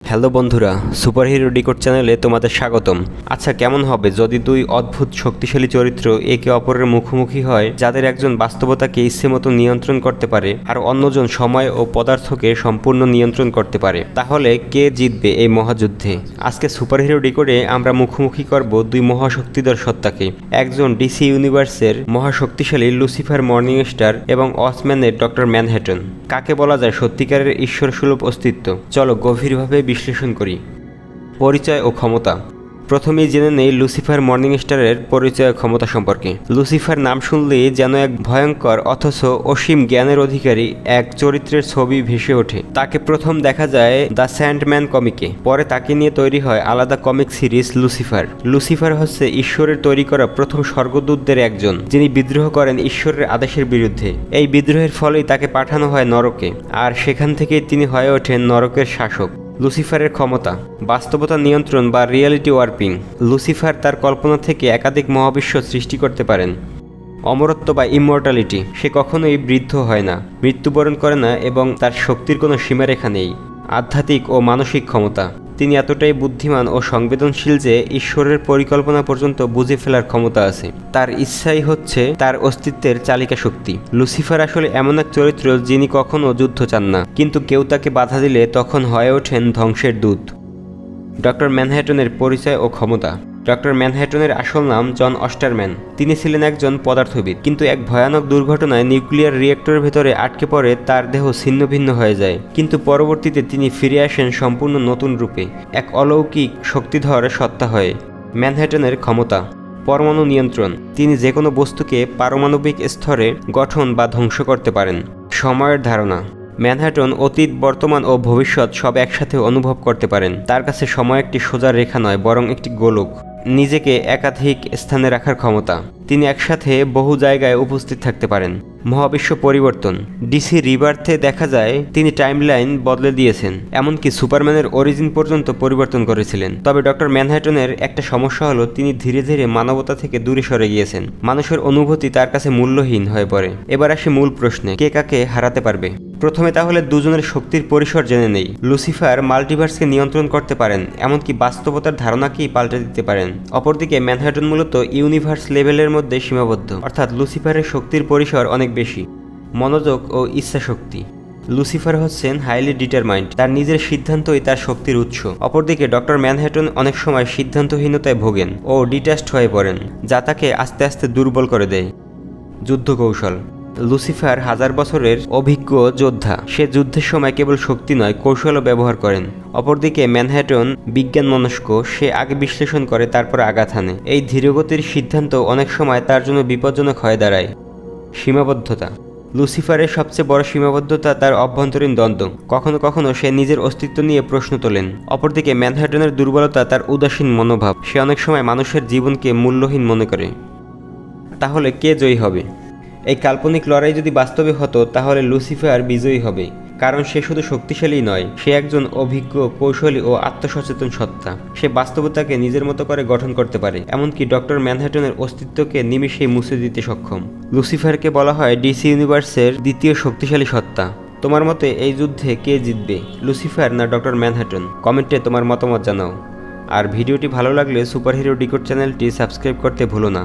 Hello বন্ধুরা, superhero decode চ্যানেলে তোমাদের স্বাগতম। আচ্ছা, কেমন হবে যদি দুই অদ্ভুত শক্তিশালী চরিত্র একে অপরের মুখোমুখি হয়, যাদের একজন বাস্তবতাকে ইচ্ছেমতো নিয়ন্ত্রণ করতে পারে আর অন্যজন সময় ও পদার্থকে সম্পূর্ণ নিয়ন্ত্রণ করতে পারে? তাহলে কে জিতবে এই মহাযুদ্ধে? আজকে সুপারহিরো ডিকোডে আমরা মুখোমুখি করব দুই মহাশক্তিধর সত্তাকে। একজন ডিসি ইউনিভার্সের মহাশক্তিশালী লুসিফার মর্নিংস্টার এবং ওয়াচম্যানের ডক্টর ম্যানহ্যাটন। কাকে বলা যায় সত্যিকারের ঈশ্বরসুলভ অস্তিত্ব? চলো গভীরভাবে বিশ্লেষণ করি। পরিচয় ও ক্ষমতা। প্রথমেই জেনে নেই লুসিফার মর্নিংস্টারের পরিচয় ও ক্ষমতা সম্পর্কে। লুসিফার নাম শুনলেই যেন এক ভয়ঙ্কর অথচ অসীম জ্ঞানের অধিকারী এক চরিত্রের ছবি ভেসে ওঠে। তাকে প্রথম দেখা যায় দ্য স্যান্ডম্যান কমিকে, পরে তাকে নিয়ে তৈরি হয় আলাদা কমিক সিরিজ লুসিফার। লুসিফার হচ্ছে ঈশ্বরের তৈরি করা প্রথম স্বর্গদূতদের একজন, যিনি বিদ্রোহ করেন ঈশ্বরের আদেশের বিরুদ্ধে। এই বিদ্রোহের ফলেই তাকে পাঠানো হয় নরকে, আর সেখান থেকেই তিনি হয়ে ওঠেন নরকের শাসক। লুসিফারের ক্ষমতা। বাস্তবতা নিয়ন্ত্রণ বা রিয়ালিটি ওয়ার্পিং। লুসিফার তার কল্পনা থেকে একাধিক মহাবিশ্ব সৃষ্টি করতে পারেন। অমরত্ব বা ইমমর্টালিটি। সে কখনোই বৃদ্ধ হয় না, মৃত্যুবরণ করে না এবং তার শক্তির কোনো সীমারেখা নেই। আধ্যাত্মিক ও মানসিক ক্ষমতা। তিনি এতটাই বুদ্ধিমান ও সংবেদনশীল যে ঈশ্বরের পরিকল্পনা পর্যন্ত বুঝে ফেলার ক্ষমতা আছে। তার ইচ্ছাই হচ্ছে তার অস্তিত্বের চালিকা শক্তি। লুসিফার আসলে এমন এক চরিত্র যিনি কখনো যুদ্ধ চান না, কিন্তু কেউ তাকে বাধা দিলে তখন হয়ে ওঠেন ধ্বংসের দূত। ডক্টর ম্যানহ্যাটনের পরিচয় ও ক্ষমতা। ডক্টর ম্যানহ্যাটনের আসল নাম জন অস্টারম্যান। তিনি ছিলেন একজন পদার্থবিদ, কিন্তু এক ভয়ানক দুর্ঘটনায় নিউক্লিয়ার রিয়েক্টরের ভেতরে আটকে পড়ে তার দেহ ছিন্ন ভিন্ন হয়ে যায়। কিন্তু পরবর্তীতে তিনি ফিরে আসেন সম্পূর্ণ নতুন রূপে, এক অলৌকিক শক্তিধর সত্তা হয়ে। ম্যানহ্যাটনের ক্ষমতা। পরমাণু নিয়ন্ত্রণ। তিনি যে কোনো বস্তুকে পারমাণবিক স্তরে গঠন বা ধ্বংস করতে পারেন। সময়ের ধারণা। ম্যানহ্যাটন অতীত, বর্তমান ও ভবিষ্যৎ সব একসাথে অনুভব করতে পারেন। তার কাছে সময় একটি সোজা রেখা নয়, বরং একটি গোলক। নিজেকে একাধিক স্থানে রাখার ক্ষমতা। তিনি একসাথে বহু জায়গায় উপস্থিত থাকতে পারেন। মহাবিশ্ব পরিবর্তন। ডিসি রিবার্থে দেখা যায় তিনি টাইমলাইন বদলে দিয়েছেন, এমনকি সুপারম্যানের অরিজিন পর্যন্ত পরিবর্তন করেছিলেন। তবে ডক্টর ম্যানহ্যাটনের একটা সমস্যা হলো তিনি ধীরে ধীরে মানবতা থেকে দূরে সরে গিয়েছেন। মানুষের অনুভূতি তার কাছে মূল্যহীন হয়ে পড়ে। এবার আসে মূল প্রশ্নে, কে কাকে হারাতে পারবে? প্রথমে তাহলে দুজনের শক্তির পরিসর জেনে নেই। লুসিফার মাল্টিভার্সকে নিয়ন্ত্রণ করতে পারেন, এমনকি বাস্তবতার ধারণাকেই পাল্টে দিতে পারেন। অপরদিকে ম্যানহ্যাটন মূলত ইউনিভার্স লেভেলের মধ্যে সীমাবদ্ধ, অর্থাৎ লুসিফারের শক্তির পরিসর অনেক বেশি। মনোযোগ ও ইচ্ছা শক্তি। লুসিফার হচ্ছেন হাইলি ডিটারমাইন্ড, তার নিজের সিদ্ধান্তই তার শক্তির উৎস। অপরদিকে ডক্টর ম্যানহ্যাটন অনেক সময় সিদ্ধান্তহীনতায় ভোগেন ও ডিট্যাচড হয়ে পড়েন, যা তাকে আস্তে আস্তে দুর্বল করে দেয়। যুদ্ধ কৌশল। লুসিফার 1000 বছরের অভিজ্ঞ যোদ্ধা। সে যুদ্ধের সময় কেবল শক্তি নয়, কৌশলও ব্যবহার করেন। অপরদিকে ম্যানহ্যাটন বিজ্ঞান মনস্ক, সে আগে বিশ্লেষণ করে তারপর আঘাত হানে। এই ধীরগতির সিদ্ধান্ত অনেক সময় তার জন্য বিপজ্জনক হয়ে দাঁড়ায়। সীমাবদ্ধতা। লুসিফারের সবচেয়ে বড় সীমাবদ্ধতা তার অভ্যন্তরীণ দ্বন্দ্ব। কখনো কখনো সে নিজের অস্তিত্ব নিয়ে প্রশ্ন তোলেন। অপরদিকে ম্যানহ্যাটনের দুর্বলতা তার উদাসীন মনোভাব। সে অনেক সময় মানুষের জীবনকে মূল্যহীন মনে করে। তাহলে কে জয়ী হবে? এই কাল্পনিক লড়াই যদি বাস্তবে হতো তাহলে লুসিফার বিজয়ী হবে, কারণ সে শুধু শক্তিশালী নয়, সে একজন অভিজ্ঞ, কৌশলী ও আত্মসচেতন সত্তা। সে বাস্তবতাকে নিজের মতো করে গঠন করতে পারে, এমনকি ডক্টর ম্যানহ্যাটনের অস্তিত্বকে নিমিষেই মুছে দিতে সক্ষম। লুসিফারকে বলা হয় ডিসি ইউনিভার্সের দ্বিতীয় শক্তিশালী সত্তা। তোমার মতে এই যুদ্ধে কে জিতবে, লুসিফার না ডক্টর ম্যানহ্যাটন? কমেন্টে তোমার মতামত জানাও। আর ভিডিওটি ভালো লাগলে সুপারহিরো ডিকোড চ্যানেলটি সাবস্ক্রাইব করতে ভুলো না।